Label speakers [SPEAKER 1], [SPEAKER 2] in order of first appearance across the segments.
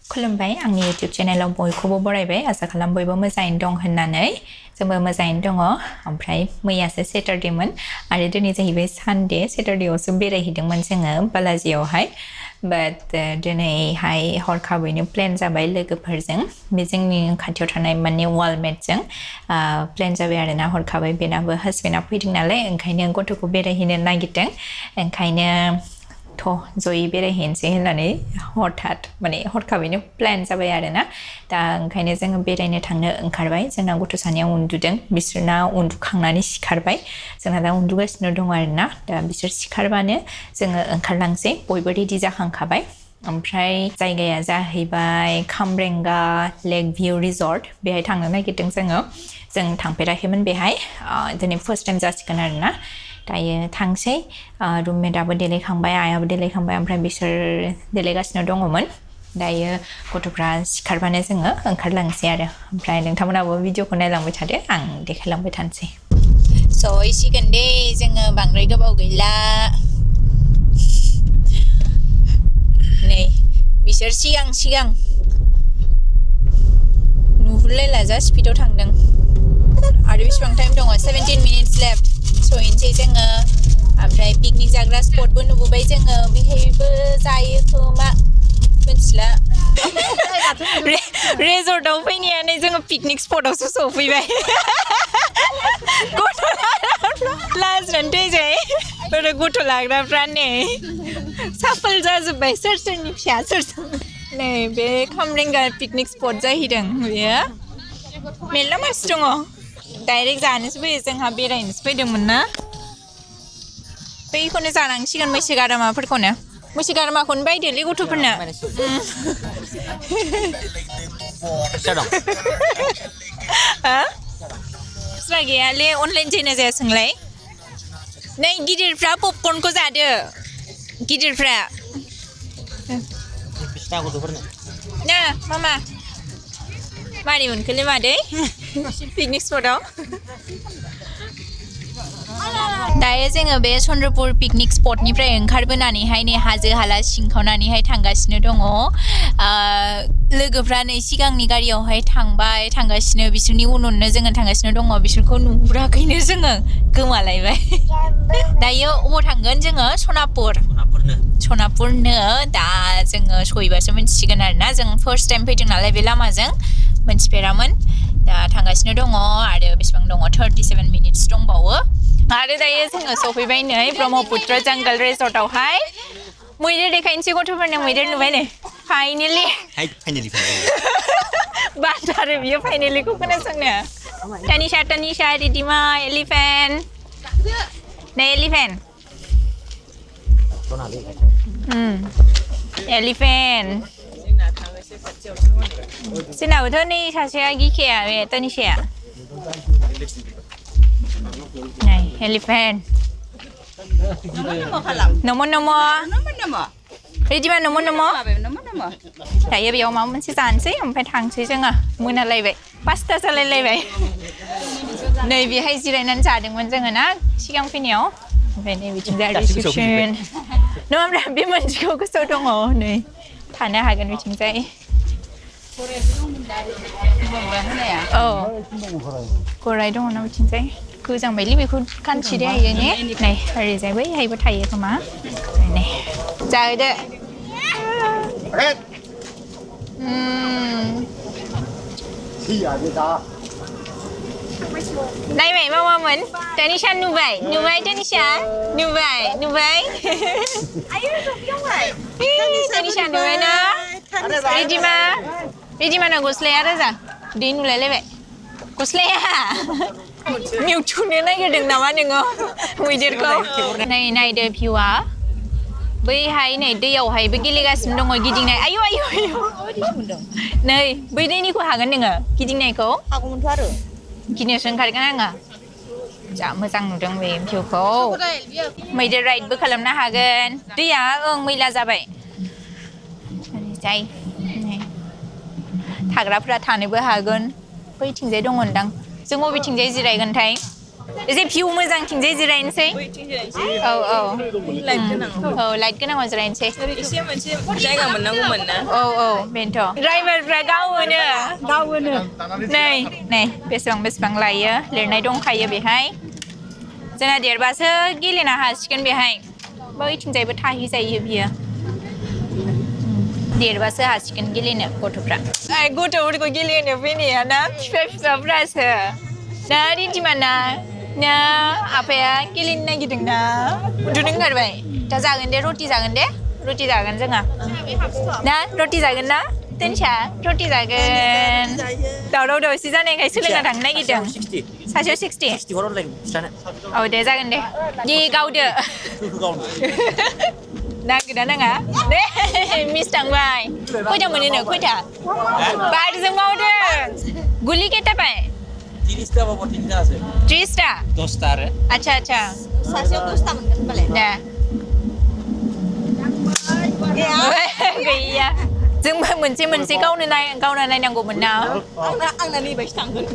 [SPEAKER 1] खुलुमबाय आंनि YouTube चेनेलाव बयखौबो बरायबाय आसा खालाम बयबो मोजाङैनो दं होननानै जोंबो मोजाङैनो दङ ओमफ्राय मैयासो सेटारडेमोन आरो दिनै जाहैबाय सानडे सेटारडेआवसो बेरायहैदोंमोन जोङो बालाजियावहाय बाट दिनैहाय हरखाबैनो प्लेन जाबाय लोगोफोरजों बे जोंनि खाथियाव थानाय माने वालमेटजों प्लेन जाबाय आरोना हरखाबै बेनाबो हासबेन्डआ फैदों नालाय ओंखायनो गथ'खौ बेरायहैनो नागिरदों ओंखायनो जयै बेरायहैनोसै होननानै हठात माने हरखाबैनो प्लेन जाबाय आरोना दा ओंखायनो जोङो बेरायनो थांनो ओंखारबाय जोंना गथ' सानैया उन्दुदों बिसोरना उन्दुखांनानै सिखारबाय जोंना दा उन्दुगासिनो दं आरोना दा बिसोर सिखारबानो जोङो ओंखारलांसै बयबो रेडि जाखांखाबाय ओमफ्राय जायगाया जाहैबाय खामरेंगा लेक भिउ रिजर्ट बेहाय थांनो नागिरदों जों थांफेराखैमोन बेहाय दिनै फार्स्ट टाइम जासिगोन आरोना दायो थांसै रुममेटआबो देलायखांबाय आइयाबो देलायखांबाय ओमफ्राय बिसोर देलायगासिनो दङमोन दायो गथ'फ्रा सिखारबानो जोङो ओंखारलांसै आरो ओमफ्राय नोंथांमोनाबो भिडिअखौ नायलांबाय थादो आं देखायलांबाय थानोसै सहैसिगोन दे जोङो बांद्राय गोबाव गैला नै बिसोर सिगां नुहुरलायला जा स्पिडआव थांदों आरो बेसेबां टाइम दङ 17 मिनिट्स लेफ्ट सहैनोसै जोङो ओमफ्राय पिकनिक जाग्रा स्पटबो नुबोबाय जोङो बेहायबो जायो खोमा मिथिला रिजर्टआव फैनायानो जोङो पिकनिक स्पटआवसो सफैबाय गथ' लाग्राफ्रा लाजिनानै थैजाय ओरै गथ' लाग्राफ्रा नै साफल जाजोब्बाय सोरनि फिसा सोर नै बे खामरेंगा पिकनिक स्पट जाहैदों बेयो मेरला मानसि दङ डाइरेक्ट जानोसो फैयो जोंहा बेरायनोसो फैदोंमोन ना बैखौनो जानांसिगोन मैसो गारामाखौनो बायदोलै गथ'फोरनो खुस्रा गैयालै अनलाइन जायोना जाया सोंलाय नै गिदिरफ्रा पपकर्नखौ जादो गिदिरफ्रा ना मामा मारै मोनखोलै मादै पिकनिक स्पटआव दायो जोङो बे चन्द्रपुर पिकनिक स्पटनिफ्राय ओंखारबोनानैहाय नै हाजो हाला सिंखावनानैहाय थांगासिनो दङ लोगोफ्रा नै सिगांनि गारियावहाय थांगासिनो बिसोरनि उनावनो जोङो थांगासिनो दङ बिसोरखौ नुहुराखैनो जोङो गोमालायबाय दायो अबाव थांगोन जोङो सनापुरनो दा जोङो सहैबासो मिन्थिसिगोन आरोना जों फार्स्ट टाइम फैदों नालाय बे लामाजों मोनथिफेरामोन दा थांगासिनो दङ आरो बेसेबां दङ 37 मिनिट्स दंबावो आरो दायो जोङो सफैबाय नै ब्रह्मपुत्र जंगल रिजर्टआवहाय मैदेर देखायनोसै गथ'फोरनो मैदेर नुबाय नै फाइनेलि बाथारो बियो फाइनेलिखौ खोनासंनो तानिशा रिदिमा एलिफेन्ट नै एलिफेन्ट जोंनाबोथ' नै सासेया गिखाया बे तानिशाया नै एलिफेन्ट नमो रिदिमा नमो दायो बेयाव माबा मोनसे जानोसै ओमफ्राय थांसै जोङो मोनालायबाय 5ता जालायलायबाय नै बेहाय जिरायनानै जादोंमोन जोङो ना सिगां फैनायाव ओमफ्राय नै बिथिंजाय रिसेपसन नङाब्ला बे मोनसेखौ गोसोआव दङ नै थानो हागोन बिथिंजाय औ गराय दङ ना बिथिंजाय गोजांबायलै बेखौ गानसै दे हायो ने नै ओरैजाय बैहायबो थायो खोमा नै जाहोदो नायबाय मामामोन तानिशा नुबाय तानिशा नुबाय तानिशा नुबाय ना रिदिमाना गस्लाया रोजा दै नुलायलायबाय गस्लाया नेवथुनो नागिरदों नामा नोङो मैदेरखौ नै नायदो भिउआ बैहाय नै दैयावहायबो गेलेगासिनो दङ गिदिंनाय आयु नै बै दैनिखौ हागोन नोङो गिदिंनायखौ हागौमोनथ' आरो गिनोसो ओंखारगोन आङो जा मोजां नुदों बे भिउखौ मैदेर राइडबो खालामनो हागोन दैया मैला जाबाय ओरैजाय थाग्राफ्रा थानोबो हागोन बैथिंजाय दङदां जों बबेथिंजाय जिरायगोनथाय एसे भिउ मोजां थिंजाय जिरायनोसै औ लाइट गोनाङाव जिरायनोसै
[SPEAKER 2] एसे मोनसे जायगा मोननांगौमोन ना
[SPEAKER 1] औ बेनोथ' ड्राइभारफ्रा गावोनो नै बेसेबां लायो लिरनाय दंखायो बेहाय जोंना देरबासो गेलेनो हासिगोन बेहाय बैथिंजायबो थाहैजायो बियो देरबासो हासिगोन गेलेनो गथ'फ्रा गथ'फोरखौ गेलेनो फैनाया ना बिफाफ्रासो ना रिदिमा ना आफाया गेलेनो नागिरदों ना उन्दुनो ओंखारबाय दा जागोन दे रटि जागोन जोंहा ना रटि जागोन ना दोनसा रटि जागोन दावराव-दावसि जानायखाय सोलोंना थांनो नागिरदों सासेयाव 60 औ दे जागोन दे गावदो नांगोना नाङा दे मिस थांबाय खयथा मोनो खयथा बारजों मावदों गुलि केटा पाय
[SPEAKER 3] 30টা বা 32টা আছে
[SPEAKER 1] 30টা
[SPEAKER 3] 10টা आरो
[SPEAKER 1] अच्छा
[SPEAKER 2] सासेयाव 10टा मोनगोन होनबालाय
[SPEAKER 1] दे गैया जोंबो मोनसे गावनो नायनांगौमोन ना
[SPEAKER 2] आंना नैबायसो थांगोन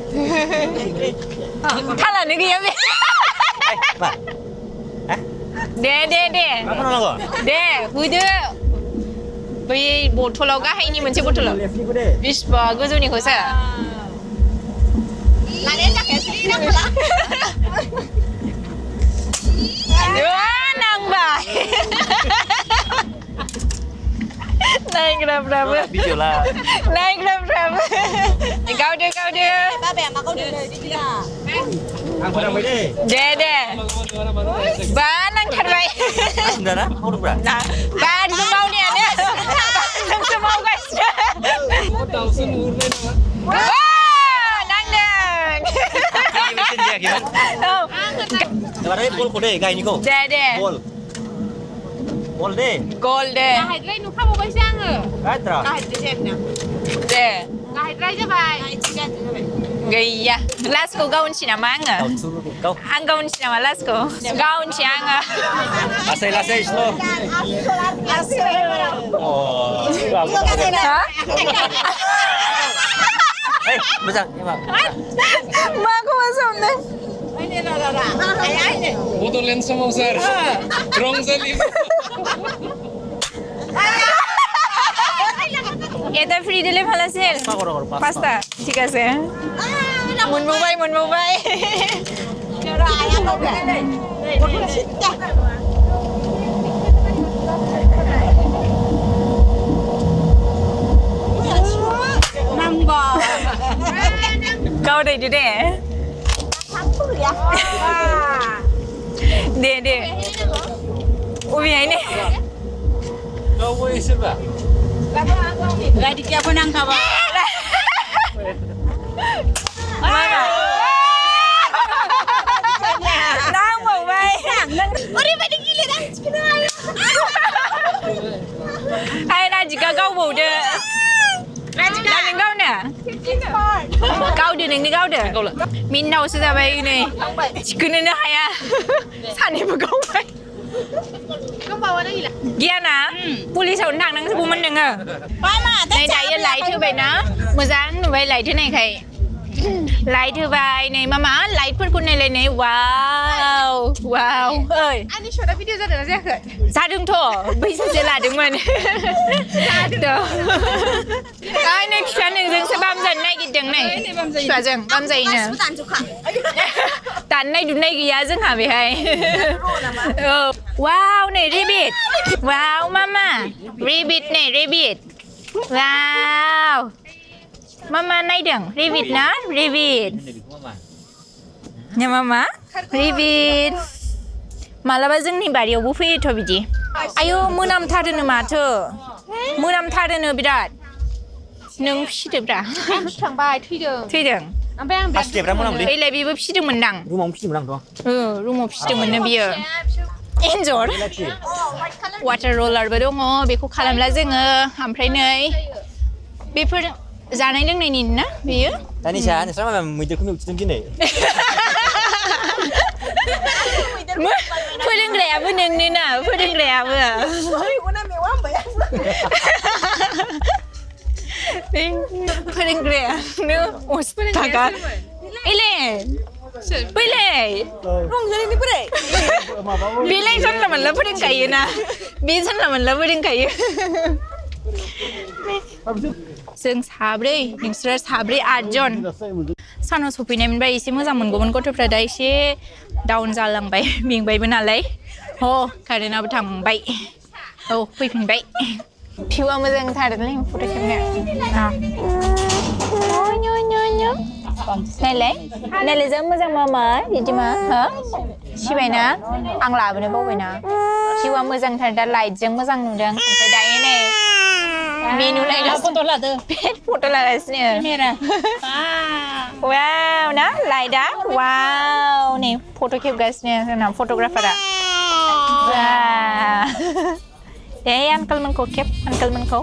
[SPEAKER 1] थालानो गैया बे दे होदो बै बथलाव गाहायनि मोनसे बथलाव बिसिबा गोजौनिखौसो नांबाय नायग्राफ्राबो गावदो
[SPEAKER 2] बाबाया मा गावदो दिदिया
[SPEAKER 1] दे बा नांथारबाय बारजों मावनायानो बारजोंसो मावगासिनो
[SPEAKER 3] Lebaran gol deh, gay niko.
[SPEAKER 1] Deh.
[SPEAKER 3] Gol deh.
[SPEAKER 2] गाहायद्राय नुखाबावबायसो आङो
[SPEAKER 3] Katra.
[SPEAKER 2] गाहायद्राय जायाखैना
[SPEAKER 1] दे
[SPEAKER 2] गाहायद्राय जाबाय
[SPEAKER 1] गैया लास्टखौ गावनोसै नामा आङो आं गावनोसै नामा लास्टखौ गावनोसै आङो
[SPEAKER 3] Lasai slow. Moजां एबा
[SPEAKER 1] माखौ सोमदों
[SPEAKER 4] Botolen samoser. Rangjali.
[SPEAKER 1] এটা ফ্রি দিলে ভালো আছে পাঁচটা ঠিক আছে মনবাই गावदो दे दे अबेहायनो
[SPEAKER 4] Kau siapa?
[SPEAKER 2] Radiknya pun nangkaba.
[SPEAKER 1] नांबावबाय
[SPEAKER 2] ओरैबायदि गेलेनांसिगोन
[SPEAKER 1] आइ राजिका गावबावदो राजिका नों गावनो गावदो मिनावसो जाबाय नै थिखोनोनो हाया सानैबो गावबाय गियाना पुलिसावनो थांनांसिगौमोन नोङो नै दायो लाइट होबायना मोजां नुबाय लाइट होनायखाय लाइट होबाय नै मामा लाइटफोरखौ नायलाय नै वाव ओइ
[SPEAKER 2] आंनि शर्टआ भिडिअ जादोंना जायाखै
[SPEAKER 1] जादोंथ' बैसोसो लादोंमोन ओइ नै फिफा नोंजोंसो बामजानो नागिरदों नै फिफाजों बामजायोनो दाननाय दुननाय गैया जोंहा बेहाय औ वाव नै रेबिट वाव मामा रेबिट नै रेबिट वाव मामा नायदों रेबिट ना रेबिट मामा रेबिट मालाबा जोंनि बारियावबो फैयोथ' बिदि आयौ मोनामथारोनो माथो मोनामथारोनो बिराद नों फिसिदोब्रा
[SPEAKER 2] थांबाय थैदों ओमफ्राय आं
[SPEAKER 3] Pasti berapa nama
[SPEAKER 1] ओइलाय बेबो फिसिदोंमोन दां
[SPEAKER 3] Rumah mesti menang toh.
[SPEAKER 1] रुमाव फिसिदोंमोननो बियो एन्जर वाटार रलारबो दङ बेखौ खालामला जोङो ओमफ्राय नै बेफोर जानाय लोंनायनि ना बेयो
[SPEAKER 3] Tani saya, sama memang मैदेरखौ नुदों दिनै
[SPEAKER 1] फोरोंग्रायाबो नोंनो ना फोरोंग्रायाबो फोरोंग्रायानो अस्तागा इले Boleh. Rangjali boleh. Bilang sana mana pun kaya na. Bilang sana mana pun kaya. जों साब्रै नोंसोर साब्रै 8 जन सानाव सफैनाय मोनबा एसे मोजां मोनगौमोन गथ'फ्रा दा एसे डाउन जालांबाय मेंबायबो नालाय ह कारेन्टआबो थांबाय औ फैफिनबाय भिउआ मोजांथारलै फट' खेबनो नायलाय जा मोजां मामा बिदिमा हो सिबायना आं लाबोनो बावबायना भिउआ मोजांथार दा लाइटजों मोजां नुदों ओमफ्राय दायो नै मेनु फट' लादो फट' लागासिनो वाव ना लाइटआ वाव नै फट' खेबगासिनो जोंना फट'ग्राफारा दे आंकोलमोनखौ खेब आंकोलमोनखौ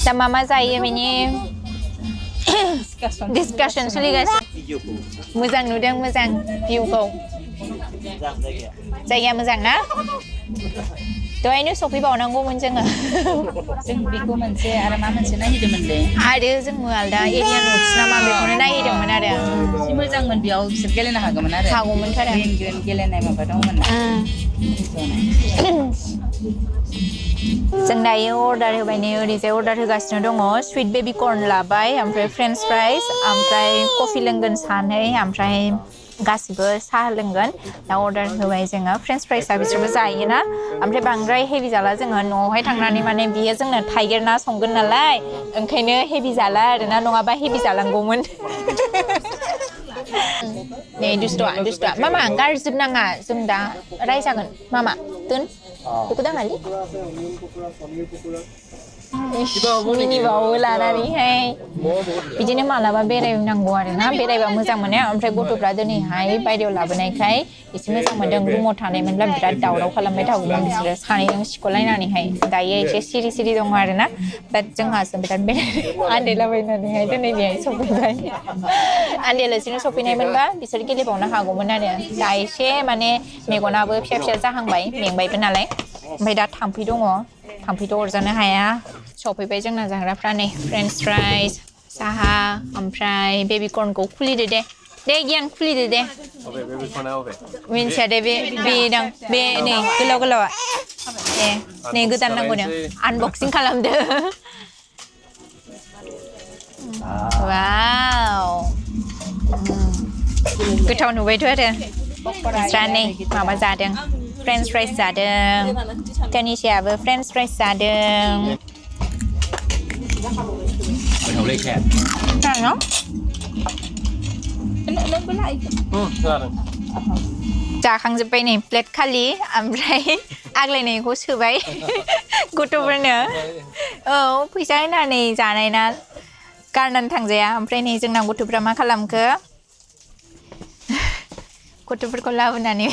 [SPEAKER 1] दा मा मा जायो बेनि डिसकासन सोलिगासिनो मोजां नुदों मोजां भिउखौ जायगाया मोजां ना दहायनो सफैबावनांगौमोन जोङो जों बेखौ मोनसे आरो मा मोनसे नायहैदोंमोनलै आरो जोङो आलदा एरिया न'ट्स ना मा बेखौनो नायहैदोंमोन आरो एसे मोजांमोन बेयाव बिसोर गेलेनो हागौमोन आरो हागौमोनथ' आरो गेलेनाय माबा दंमोन ना जों दायो अर्डार होबाय नै ओरैजाय अर्डार होगासिनो दङ स्वीट बेबी कर्न लाबाय ओमफ्राय फ्रेन्च फ्राइज ओमफ्राय कफि लोंगोन सानै ओमफ्राय गासिबो साहा लोंगोन दा अर्डार होबाय जोङो फ्रेन्च फ्राइजआ बिसोरबो जायोना ओमफ्राय बांद्राय हेभि जाला जोङो न'आवहाय थांनानै माने बियो जोंनो थाइगिर ना संगोन नालाय ओंखायनो हेभि जाला आरोना नङाबा हेभि जालांगौमोन नै दुस्ट'आ मामा गारजोब नाङा जों दा रायजागोन मामा दोन बेखौ दाङालै मिनिबावो लानानैहाय बिदिनो मालाबा बेरायनांगौ आरोना बेरायबा मोजां मोनो ओमफ्राय गथ'फ्रा दिनैहाय बायहेरायाव लाबोनायखाय एसे मोजां मोनदों रुमाव थानाय मोनब्ला बिराद दावराव खालामबाय थागौमोन बिसोरो सानैजों सिख'लायनानैहाय दायो एसे सिरि सिरि दङ आरोना बाट जोंहासो बिराद आन्दायलाबायनानैहाय दिनै बेहाय सफैबाय आन्दायलासिनो सफैनायमोनबा बिसोर गेलेबावनो हागौमोन आरो दा एसे माने मेगनाबो फिसा फिसा जाहांबाय मेंबायबो नालाय ओमफ्राय दा थाम्फै दङ थाम्फैथ' अरजानो हाया सफैबाय जोंना जाग्राफ्रा नै फ्रेन्च फ्राइज साहा ओमफ्राय बेबी कर्नखौ खुलिदो दे गियान खुलिदो दे मिन्थिया दे बे नै गोलाव गोलावा दे नै गोदान नांगौनो आनबक्सिं खालामदो वाव गोथाव नुबायथ' आरो नोंस्रा नै माबा जादों फ्रेन्च फ्राइज जादों तानिशायाबो फ्रेन्च फ्राइज जादों जाखांजोब्बाय नै प्लेट खालि ओमफ्राय आग्लायनायखौ सोबाय गथ'फोरनो औ फैसा होनानै जानाय ना गारनानै थांजाया ओमफ्राय नै जोंना गथ'फ्रा मा खालामखो गथ'फोरखौ लाबोनानै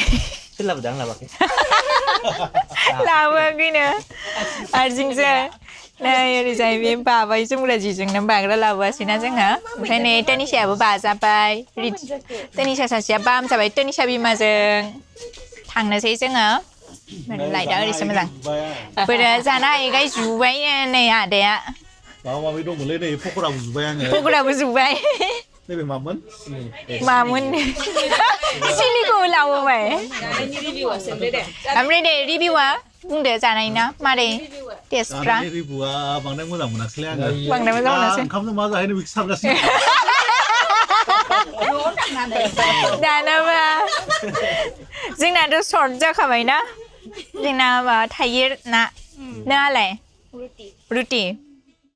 [SPEAKER 1] लाबोआखैनो हारसिंसो नै ओरैजाय बे बाबाय जोमग्रा जिजोंनो बाग्रा लाबोआसैना जोङो ओमफ्राय नै तानिशायाबो बाजाबाय तानिशा सासेया बाम जाबाय तानिशा बिमाजों थांनोसै जोङो लाइटआ ओरैसो मोजां बोरो जाना एगाय जुबाय नै आदाया
[SPEAKER 5] माबा दंमोनलै नै पकराबो जुबाय आङो
[SPEAKER 1] पकराबो जुबाय
[SPEAKER 5] नैबे मामोन
[SPEAKER 1] सिनिखौ लाबोबाय ओमफ्राय दे रिभिउआ बुंदो जानाय ना मारै टेस्टफ्रा
[SPEAKER 5] रिभिउआ बांद्राय मोजां मोनाखैलै आङो
[SPEAKER 1] बांद्राय मोजां मोनासै
[SPEAKER 5] ओंखामजों मा जाहैनो बेखौ सानगासिनो
[SPEAKER 1] दानाबा जोंनाथ' सर्ट जाखाबायना जोंना माबा थाइगिर ना नोंहालाय रुटि